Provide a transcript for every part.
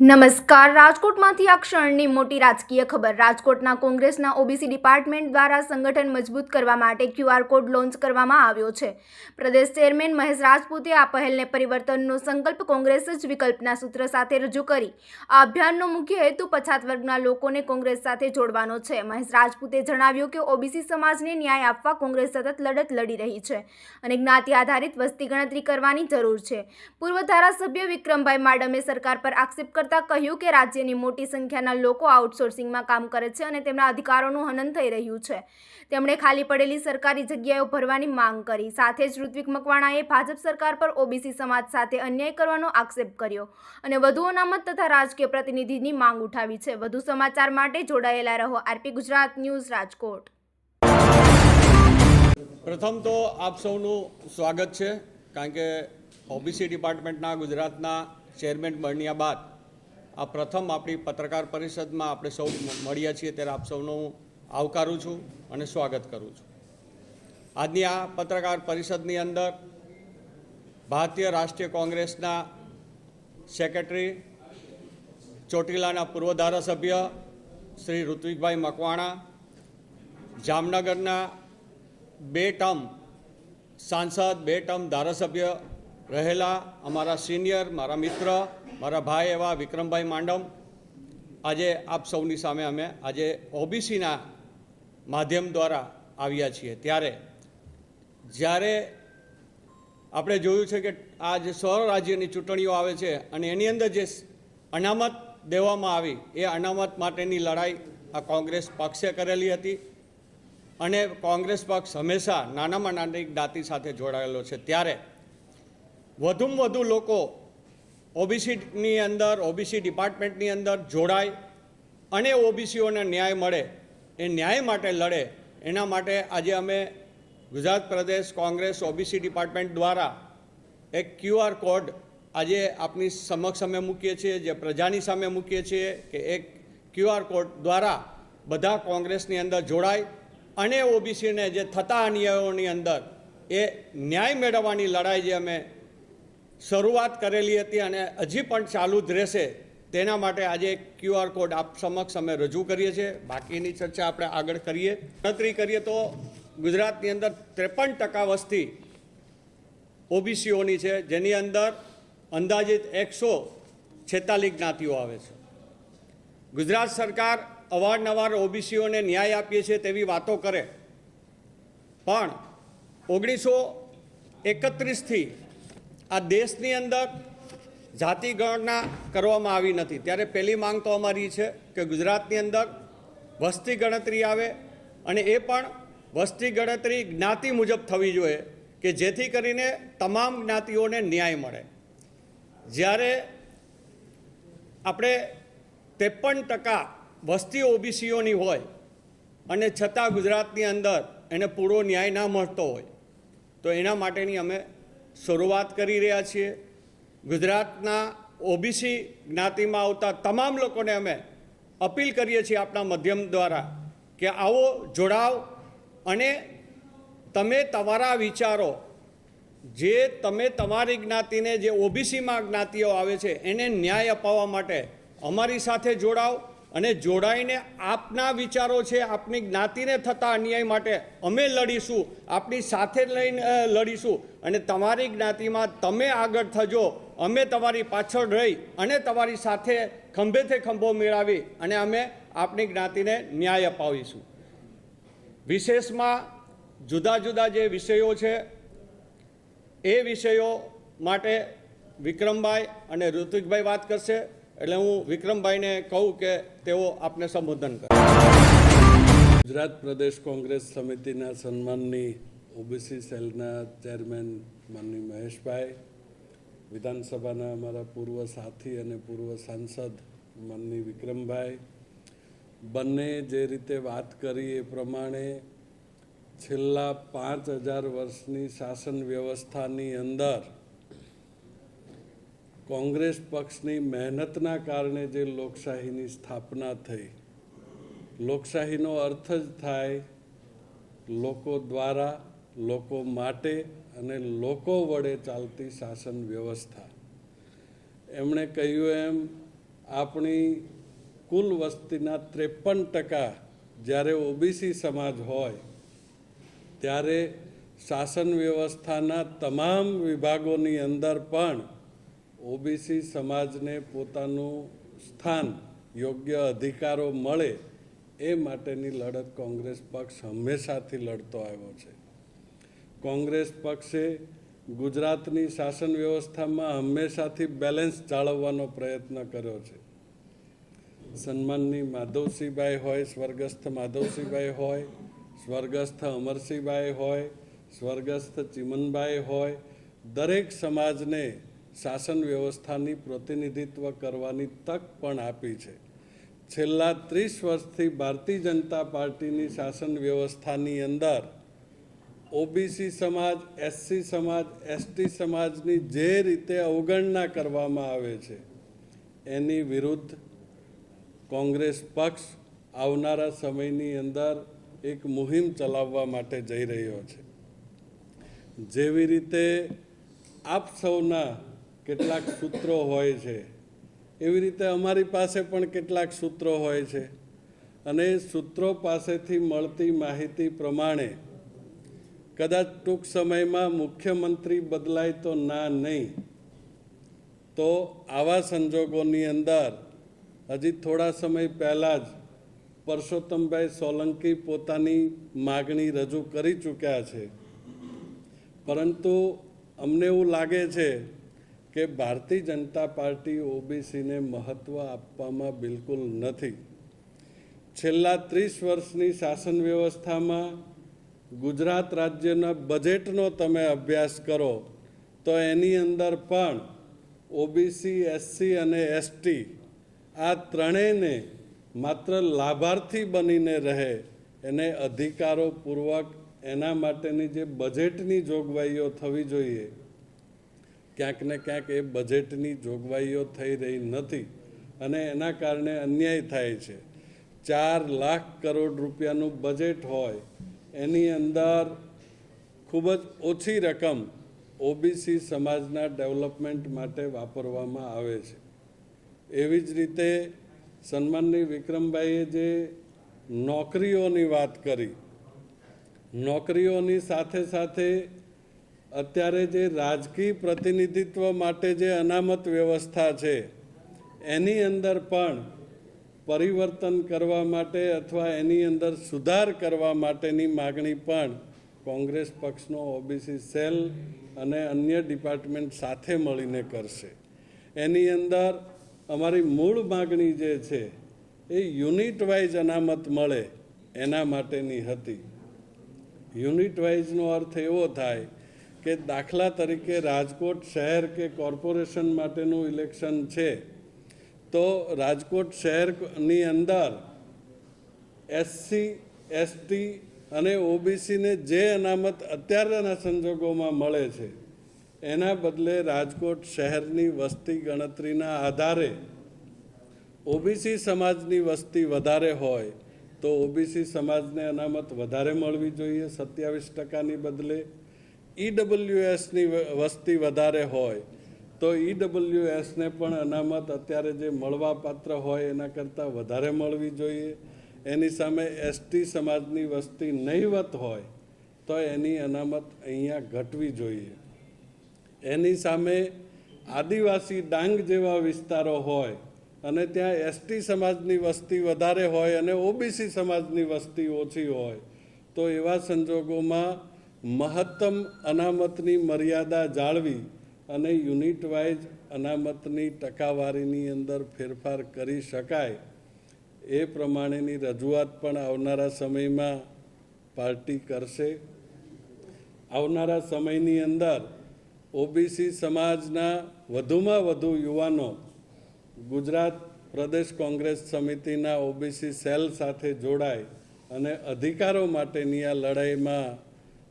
નમસ્કાર, રાજકોટમાંથી આ ક્ષણની મોટી રાજકીય ખબર। રાજકોટના કોંગ્રેસના ઓબીસી ડિપાર્ટમેન્ટ દ્વારા સંગઠન મજબૂત કરવા માટે ક્યુઆર કોડ લોન્ચ કરવામાં આવ્યો છે। પ્રદેશ ચેરમેન મહેશ રાજપૂતે આ પહેલને પરિવર્તનનો સંકલ્પ કોંગ્રેસ જ વિકલ્પના સૂત્ર સાથે રજૂ કરી આ અભિયાનનો મુખ્ય હેતુ પછાત વર્ગના લોકોને કોંગ્રેસ સાથે જોડવાનો છે। મહેશ રાજપૂતે જણાવ્યું કે ઓબીસી સમાજને ન્યાય આપવા કોંગ્રેસ સતત લડત લડી રહી છે અને જ્ઞાતિ આધારિત વસ્તી ગણતરી કરવાની જરૂર છે। પૂર્વ ધારાસભ્ય વિક્રમભાઈ માડમે સરકાર પર આક્ષેપ કહ્યું કે રાજ્યની મોટી સંખ્યાના લોકો આઉટસોર્સિંગમાં કામ કરે છે અને તેમના અધિકારોનું હનન થઈ રહ્યું છે। તેમણે ખાલી પડેલી સરકારી જગ્યાઓ ભરવાની માંગ કરી। સાથે જ ઋત્વિક મકવાણાએ ભાજપ સરકાર પર ઓબીસી સમાજ સાથે અન્યાય કરવાનો આક્ષેપ કર્યો અને વધુ અનામત તથા રાજકીય પ્રતિનિધિની માંગ ઉઠાવી છે। વધુ સમાચાર માટે જોડાયેલા રહો। RP Gujarat news, Rajkot. પ્રથમ તો આપ સૌનું સ્વાગત છે, કારણ કે ઓબીસી ડિપાર્ટમેન્ટના ગુજરાતના ચેરમેન બન્યા બાદ આ પ્રથમ આપણી પત્રકાર પરિષદમાં આપણે સૌ મળ્યા છીએ, ત્યારે આપ સૌનું આવકારું છું અને સ્વાગત કરું છું। આજની આ પત્રકાર પરિષદની અંદર ભારતીય રાષ્ટ્રીય કોંગ્રેસના સેક્રેટરી, ચોટીલાના પૂર્વ ધારાસભ્ય શ્રી ઋત્વિકભાઈ મકવાણા, જામનગરના 2 ટર્મ સાંસદ, 2 ટર્મ ધારાસભ્ય રહેલા અમારા સિનિયર, મારા મિત્ર, મારા ભાઈ એવા વિક્રમભાઈ માંડમ, આજે આપ સૌની સામે અમે આજે ઓબીસીના માધ્યમ દ્વારા આવ્યા છીએ। ત્યારે જ્યારે આપણે જોયું છે કે આ જે સ્વરાજ્યની ચૂંટણીઓ આવે છે અને એની અંદર જે અનામત દેવામાં આવી, એ અનામત માટેની લડાઈ આ કોંગ્રેસ પક્ષે કરેલી હતી અને કોંગ્રેસ પક્ષ હંમેશા નાનામાં નાની જ્ઞાતિ સાથે જોડાયેલો છે। ત્યારે વધુમાં વધુ લોકો ઓબીસીની અંદર, ઓબીસી ડિપાર્ટમેન્ટની અંદર જોડાય અને ઓબીસીઓને ન્યાય મળે, એ ન્યાય માટે લડે, એના માટે આજે અમે ગુજરાત પ્રદેશ કોંગ્રેસ ઓબીસી ડિપાર્ટમેન્ટ દ્વારા એક ક્યુઆર કોડ આજે આપની સમક્ષ અમે મૂકીએ છીએ, જે પ્રજાની સામે મૂકીએ છીએ કે એક ક્યુઆર કોડ દ્વારા બધા કોંગ્રેસની અંદર જોડાય અને ઓબીસીને જે થતા અન્યાયોની અંદર એ ન્યાય મેળવવાની લડાઈ જે અમે શરૂઆત કરેલી હતી અને હજી પણ ચાલુ જ રહેશે, તેના માટે આજે એક ક્યુઆર કોડ આપ સમક્ષ અમે રજૂ કરીએ છીએ। બાકીની ચર્ચા આપણે આગળ કરીએ। ગણતરી કરીએ તો ગુજરાતની અંદર 53% વસ્તી ઓબીસીઓની છે, જેની અંદર અંદાજિત 146 જ્ઞાતિઓ આવે છે। ગુજરાત સરકાર અવારનવાર ઓબીસીઓને ન્યાય આપીએ છીએ તેવી વાતો કરે, પણ 1931થી આ દેશની અંદર જાતિ ગણના કરવામાં આવી નથી। ત્યારે પહેલી માંગ તો અમારી છે કે ગુજરાતની અંદર વસ્તી ગણતરી આવે અને એ પણ વસ્તી ગણતરી જ્ઞાતિ મુજબ થવી જોઈએ કે જેથી કરીને તમામ જ્ઞાતિઓને ન્યાય મળે। જ્યારે આપણે 53% વસ્તી ઓબીસીઓની હોય અને છતાં ગુજરાતની અંદર એને પૂરો ન્યાય ના મળતો હોય, તો એના માટેની અમે શરૂઆત કરી રહ્યા છીએ। ગુજરાતના ઓબીસી જ્ઞાતિમાં આવતા તમામ લોકોને અમે અપીલ કરીએ છીએ આપણા માધ્યમ દ્વારા કે આવો, જોડાવ અને તમે તમારા વિચારો, જે તમે તમારી જ્ઞાતિને, જે ઓબીસીમાં જ્ઞાતિઓ આવે છે એને ન્યાય અપાવવા માટે અમારી સાથે જોડાવ અને જોડાઈને આપના વિચારો છે, આપની જ્ઞાતિને થતા અન્યાય માટે અમે લડીશું, આપની સાથે લઈને લડીશું અને તમારી જ્ઞાતિમાં તમે આગળ થજો, અમે તમારી પાછળ રહી અને તમારી સાથે ખંભેથી ખંભો મેળવી અને અમે આપની જ્ઞાતિને ન્યાય અપાવીશું। વિશેષમાં જુદા જુદા જે વિષયો છે એ વિષયો માટે વિક્રમભાઈ અને ઋત્વિકભાઈ વાત કરશે, એટલે હું વિક્રમભાઈને કહું કે તેઓ આપને સંબોધન કરે। ગુજરાત પ્રદેશ કોંગ્રેસ સમિતિના સન્માનની ઓબીસી સેલના ચેરમેન માનની મહેશભાઈ, વિધાનસભાના અમારા પૂર્વ સાથી અને પૂર્વ સાંસદ માનની વિક્રમભાઈ, બંને જે રીતે વાત કરી એ પ્રમાણે છેલ્લા 5000 વર્ષની શાસન વ્યવસ્થાની અંદર કોંગ્રેસ પક્ષની મહેનતના કારણે જે લોકશાહીની સ્થાપના થઈ, લોકશાહીનો અર્થ જ થાય લોકો દ્વારા, લોકો માટે અને લોકો વડે ચાલતી શાસન વ્યવસ્થા। એમણે કહ્યું એમ આપણી કુલ વસ્તીના 53% જ્યારે ઓબીસી સમાજ હોય ત્યારે શાસન વ્યવસ્થાના તમામ વિભાગોની અંદર પણ ઓબીસી સમાજને પોતાનું સ્થાન, યોગ્ય અધિકારો મળે એ માટેની લડત કોંગ્રેસ પક્ષ હંમેશાથી લડતો આવ્યો છે. કોંગ્રેસ પક્ષે ગુજરાતની શાસન વ્યવસ્થામાં હંમેશાથી બેલેન્સ જાળવવાનો પ્રયત્ન કર્યો છે. સન્માનની માધવસિંહભાઈ હોય, સ્વર્ગસ્થ માધવસિંહભાઈ હોય, સ્વર્ગસ્થ અમરસિંહભાઈ હોય, સ્વર્ગસ્થ ચિમનભાઈ હોય, દરેક સમાજને શાસન વ્યવસ્થાની પ્રતિનિધિત્વ કરવાની તક પણ આપી છે. છેલ્લા 30 વર્ષથી ભારતીય જનતા પાર્ટીની શાસન વ્યવસ્થાની અંદર ઓબીસી સમાજ, એસસી સમાજ, એસટી સમાજની જે રીતે અવગણના કરવામાં આવે છે એની વિરુદ્ધ કોંગ્રેસ પક્ષ આવનારા સમયની અંદર એક મુહિમ ચલાવવા માટે જઈ રહ્યો છે. જેવી રીતે આપ સૌના કેટલાક સૂત્રો હોય છે એવી રીતે અમારી પાસે પણ કેટલાક સૂત્રો હોય છે અને સૂત્રો પાસેથી મળતી માહિતી પ્રમાણે કદાચ ટૂંક સમયમાં મુખ્યમંત્રી બદલાય તો ના નહીં, તો આવા સંજોગોની અંદર હજી થોડા સમય પહેલાં જ પરસોત્તમભાઈ સોલંકી પોતાની માગણી રજૂ કરી ચૂક્યા છે. પરંતુ અમને એવું લાગે છે કે ભારતીય જનતા પાર્ટી ઓબીસીને મહત્ત્વ આપવામાં બિલકુલ નથી. છેલ્લા 30 વર્ષની શાસન વ્યવસ્થામાં ગુજરાત રાજ્યના બજેટનો તમે અભ્યાસ કરો તો એની અંદર પણ ઓબીસી, એસસી અને એસટી આ ત્રણેયને માત્ર લાભાર્થી બનીને રહે એને અધિકારોપૂર્વક એના માટેની જે બજેટની જોગવાઈઓ થવી જોઈએ ક્યાંક ને ક્યાંક એ બજેટની જોગવાઈઓ થઈ રહી નથી અને એના કારણે અન્યાય થાય છે. 4 લાખ કરોડ રૂપિયાનું બજેટ હોય એની અંદર ખૂબ જ ઓછી રકમ ઓબીસી સમાજના ડેવલપમેન્ટ માટે વાપરવામાં આવે છે. એવી જ રીતે સન્માનની વિક્રમભાઈએ જે નોકરીઓની વાત કરી, નોકરીઓની સાથે સાથે અત્યારે જે રાજકીય પ્રતિનિધિત્વ માટે જે અનામત વ્યવસ્થા છે એની અંદર પણ પરિવર્તન કરવા માટે અથવા એની અંદર સુધાર કરવા માટેની માગણી પણ કોંગ્રેસ પક્ષનો ઓબીસી સેલ અને અન્ય ડિપાર્ટમેન્ટ સાથે મળીને કરશે. એની અંદર અમારી મૂળ માગણી જે છે એ યુનિટ વાઇઝ અનામત મળે એના માટેની હતી. યુનિટ વાઇઝનો અર્થ એવો થાય કે દાખલા તરીકે રાજકોટ શહેર કે કોર્પોરેશન માટેનું ઇલેક્શન છે તો રાજકોટ શહેરની અંદર એસસી, એસટી અને ઓબીસીને જે અનામત અત્યારના સંજોગોમાં મળે છે એના બદલે રાજકોટ શહેરની વસ્તી ગણતરીના આધારે ઓબીસી સમાજની વસ્તી વધારે હોય તો ઓબીસી સમાજને અનામત વધારે મળવી જોઈએ 27%ની બદલે. ઈડબ્લ્યુએસની વસ્તી વધારે હોય તો ઈડબ્લ્યુએસને પણ અનામત અત્યારે જે મળવાપાત્ર હોય એના કરતાં વધારે મળવી જોઈએ. એની સામે એસટી સમાજની વસ્તી નહીવત હોય તો એની અનામત અહીંયા ઘટવી જોઈએ. એની સામે આદિવાસી ડાંગ જેવા વિસ્તારો હોય અને ત્યાં એસટી સમાજની વસ્તી વધારે હોય અને ઓબીસી સમાજની વસ્તી ઓછી હોય તો એવા સંજોગોમાં મહત્તમ અનામતની મર્યાદા જાળવી અને યુનિટ વાઇઝ અનામતની ટકાવારીની અંદર ફેરફાર કરી શકાય એ પ્રમાણેની રજૂઆત પણ આવનારા સમયમાં પાર્ટી કરશે. આવનારા સમયની અંદર ઓબીસી સમાજના વધુમાં વધુ યુવાનો ગુજરાત પ્રદેશ કોંગ્રેસ સમિતિના ઓબીસી સેલ સાથે જોડાય અને અધિકારો માટેની આ લડાઈમાં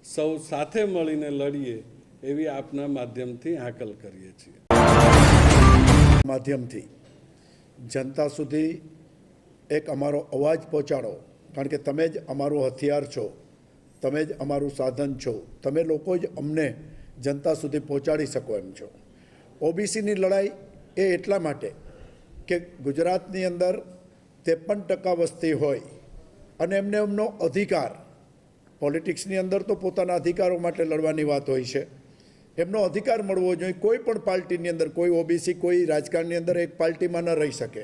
સૌ સાથે મળીને લડીએ એવી આપના માધ્યમથી હાકલ કરીએ છીએ. માધ્યમથી જનતા સુધી એક અમારો અવાજ પહોંચાડો, કારણ કે તમે જ અમારું હથિયાર છો, તમે જ અમારું સાધન છો, તમે લોકો જ અમને જનતા સુધી પહોંચાડી શકો એમ છો. ઓબીસીની લડાઈ એ એટલા માટે કે ગુજરાતની અંદર 53% વસ્તી હોય અને એમને એમનો અધિકાર, પોલિટિક્સની અંદર તો પોતાના અધિકારો માટે લડવાની વાત હોય છે, એમનો અધિકાર મળવો જોઈએ. કોઈ પણ પાર્ટીની અંદર કોઈ ઓબીસી કોઈ રાજકારણની અંદર એક પાર્ટીમાં ન રહી શકે.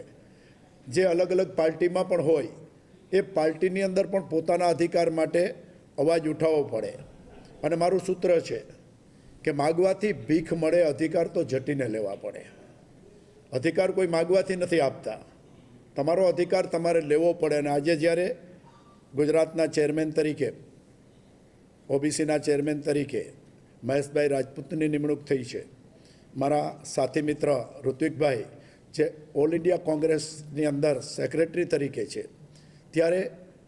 જે અલગ અલગ પાર્ટીમાં પણ હોય એ પાર્ટીની અંદર પણ પોતાના અધિકાર માટે અવાજ ઉઠાવવો પડે. અને મારું સૂત્ર છે કે માગવાથી ભીખ મળે, અધિકાર તો ઝટીને લેવા પડે. અધિકાર કોઈ માગવાથી નથી આપતા, તમારો અધિકાર તમારે લેવો પડે. અને આજે જ્યારે ગુજરાતના ચેરમેન તરીકે, ઓબીસીના ચેરમેન તરીકે મહેશભાઈ રાજપૂતની નિમણૂક થઈ છે, મારા સાથી મિત્ર ઋત્વિકભાઈ જે ઓલ ઇન્ડિયા કોંગ્રેસની અંદર સેક્રેટરી તરીકે છે, ત્યારે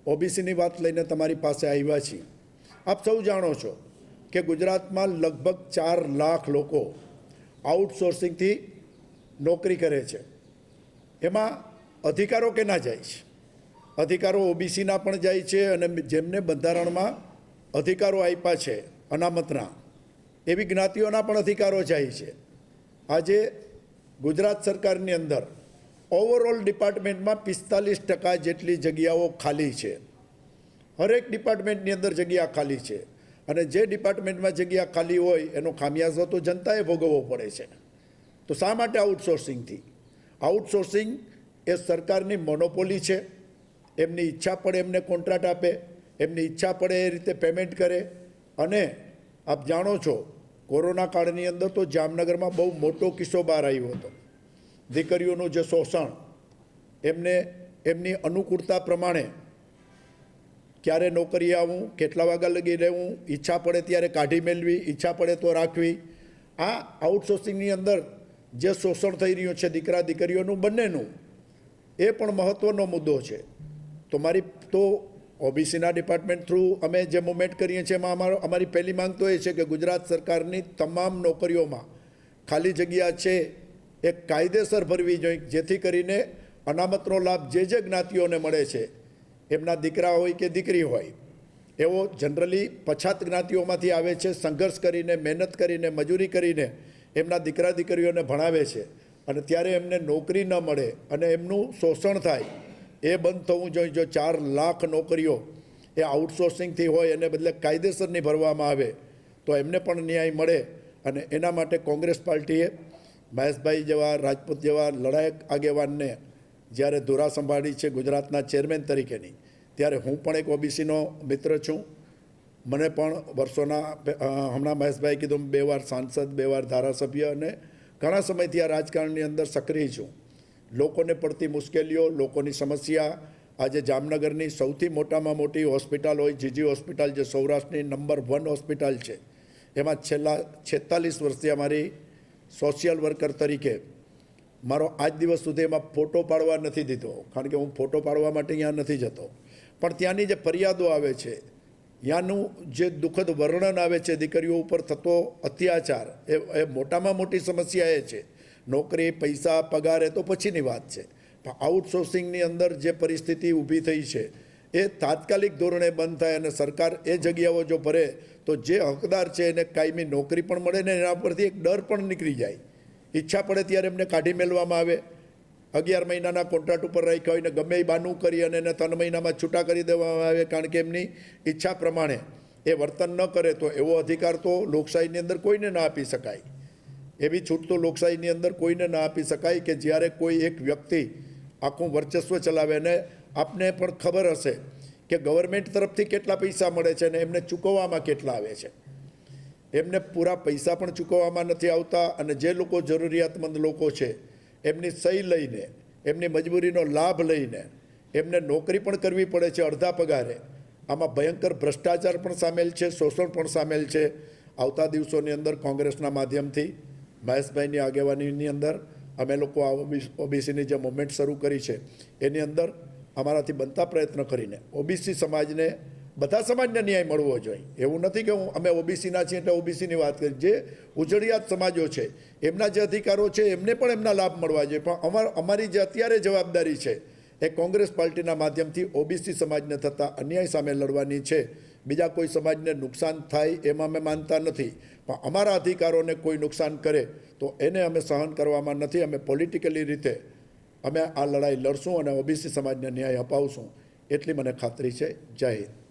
ઓબીસીની વાત લઈને તમારી પાસે આવ્યા છીએ. આપ સૌ જાણો છો કે ગુજરાતમાં લગભગ 4 લાખ લોકો આઉટસોર્સિંગથી નોકરી કરે છે. એમાં અધિકારો કેના જાય છે? અધિકારો ઓબીસીના પણ જાય છે, અને જેમને બંધારણમાં અધિકારો આપ્યા છે અનામતના, એવી જ્ઞાતિઓના પણ અધિકારો જાય છે. આજે ગુજરાત સરકારની અંદર ઓવરઓલ ડિપાર્ટમેન્ટમાં 45% જેટલી જગ્યાઓ ખાલી છે. હરેક ડિપાર્ટમેન્ટની અંદર જગ્યા ખાલી છે, અને જે ડિપાર્ટમેન્ટમાં જગ્યા ખાલી હોય એનો ખામિયાજો તો જનતાએ ભોગવવો પડે છે. તો શા માટે આઉટસોર્સિંગથી? આઉટસોર્સિંગ એ સરકારની મોનોપોલી છે. એમની ઈચ્છા પડે એમને કોન્ટ્રાક્ટ આપે, એમની ઈચ્છા પડે એ રીતે પેમેન્ટ કરે. અને આપ જાણો છો કોરોના કાળની અંદર તો જામનગરમાં બહુ મોટો કિસ્સો બહાર આવ્યો હતો. દીકરીઓનું જે શોષણ, એમને એમની અનુકૂળતા પ્રમાણે ક્યારે નોકરી આવું, કેટલા વાગ્યા લગી રહેવું, ઈચ્છા પડે ત્યારે કાઢી મેળવી, ઈચ્છા પડે તો રાખવી. આ આઉટસોર્સિંગની અંદર જે શોષણ થઈ રહ્યું છે દીકરા દીકરીઓનું બંનેનું, એ પણ મહત્ત્વનો મુદ્દો છે. તો ઓબીસીના ડિપાર્ટમેન્ટ થ્રુ અમે જે મૂવમેન્ટ કરીએ છીએ એમાં અમારી પહેલી માંગ તો એ છે કે ગુજરાત સરકારની તમામ નોકરીઓમાં ખાલી જગ્યા છે એ કાયદેસર ભરવી જોઈએ, જેથી કરીને અનામતનો લાભ જે જ્ઞાતિઓને મળે છે, એમના દીકરા હોય કે દીકરી હોય, એવો જનરલી પછાત જ્ઞાતિઓમાંથી આવે છે, સંઘર્ષ કરીને, મહેનત કરીને, મજૂરી કરીને એમના દીકરા દીકરીઓને ભણાવે છે, અને ત્યારે એમને નોકરી ન મળે અને એમનું શોષણ થાય, એ બંધ થવું જોઈએ. જો 4 લાખ નોકરીઓ એ આઉટસોર્સિંગથી હોય એને બદલે કાયદેસરની ભરવામાં આવે તો એમને પણ ન્યાય મળે. અને એના માટે કોંગ્રેસ પાર્ટીએ મહેશભાઈ જેવા, રાજપૂત જેવા લડાયક આગેવાનને જ્યારે ધુરા સંભાળી છે ગુજરાતના ચેરમેન તરીકેની, ત્યારે હું પણ એક ઓબીસીનો મિત્ર છું. મને પણ વર્ષોના, હમણાં મહેશભાઈ કીધું, 2 વાર સાંસદ, 2 વાર ધારાસભ્ય, અને ઘણા સમયથી આ રાજકારણની અંદર સક્રિય છું. લોકોને પડતી મુશ્કેલીઓ, લોકોની સમસ્યા, આજે જામનગરની સૌથી મોટામાં મોટી હોસ્પિટલ હોય જીજી હોસ્પિટલ, જે સૌરાષ્ટ્રની નંબર 1 હોસ્પિટલ છે, એમાં છેલ્લા 46 વર્ષથી અમારી સોશિયલ વર્કર તરીકે મારો આજ દિવસ સુધી એમાં ફોટો પાડવા નથી દીધો, કારણ કે હું ફોટો પાડવા માટે ત્યાં નથી જતો. પણ ત્યાંની જે ફરિયાદો આવે છે, ત્યાંનું જે દુઃખદ વર્ણન આવે છે, દીકરીઓ ઉપર થતો અત્યાચાર, એ મોટામાં મોટી સમસ્યા એ છે. નોકરી, પૈસા, પગાર એ તો પછીની વાત છે, પણ આઉટસોર્સિંગની અંદર જે પરિસ્થિતિ ઊભી થઈ છે એ તાત્કાલિક ધોરણે બંધ થાય અને સરકાર એ જગ્યાઓ જો ભરે તો જે હકદાર છે એને કાયમી નોકરી પણ મળે ને એના પરથી એક ડર પણ નીકળી જાય. ઈચ્છા પડે ત્યારે એમને કાઢી મેળવામાં આવે, 11 મહિનાના કોન્ટ્રાક્ટ ઉપર રાખ્યા હોય ને ગમે એ બાનું કરી અને એને 3 મહિનામાં છૂટા કરી દેવામાં આવે, કારણ કે એમની ઈચ્છા પ્રમાણે એ વર્તન ન કરે. તો એવો અધિકાર તો લોકશાહીની અંદર કોઈને ના આપી શકાય. એવી છૂટ તો લોકશાહીની અંદર કોઈને ના આપી શકાય કે જ્યારે કોઈ એક વ્યક્તિ આખું વર્ચસ્વ ચલાવે. ને આપને પણ ખબર હશે કે ગવર્મેન્ટ તરફથી કેટલા પૈસા મળે છે અને એમને ચૂકવવામાં કેટલા આવે છે. એમને પૂરા પૈસા પણ ચૂકવવામાં નથી આવતા, અને જે લોકો જરૂરિયાતમંદ લોકો છે એમની સહી લઈને, એમની મજબૂરીનો લાભ લઈને એમને નોકરી પણ કરવી પડે છે અડધા પગારે. આમાં ભયંકર ભ્રષ્ટાચાર પણ સામેલ છે, શોષણ પણ સામેલ છે. આવતા દિવસોની અંદર કોંગ્રેસના માધ્યમથી મહેશભાઈની આગેવાનીની અંદર અમે લોકો આ ઓબીસીની જે મૂવમેન્ટ શરૂ કરી છે એની અંદર અમારાથી બનતા પ્રયત્ન કરીને ઓબીસી સમાજને, બધા સમાજને ન્યાય મળવો જોઈએ. એવું નથી કે અમે ઓબીસીના છીએ એટલે ઓબીસીની વાત કરી. જે ઉજળિયાત સમાજો છે એમના જે અધિકારો છે એમને પણ એમના લાભ મળવા જોઈએ. પણ અમારી જે અત્યારે જવાબદારી છે એ કોંગ્રેસ પાર્ટીના માધ્યમથી ઓબીસી સમાજને થતા અન્યાય સામે લડવાની છે. બીજા કોઈ સમાજને નુકસાન થાય એમાં અમે માનતા નથી, પણ અમારા અધિકારોને કોઈ નુકસાન કરે તો એને અમે સહન કરવામાં નથી. અમે પોલિટિકલી રીતે અમે આ લડાઈ લડશું અને ઓબીસી સમાજને ન્યાય અપાવશું એટલી મને ખાતરી છે. જય હિન્દ.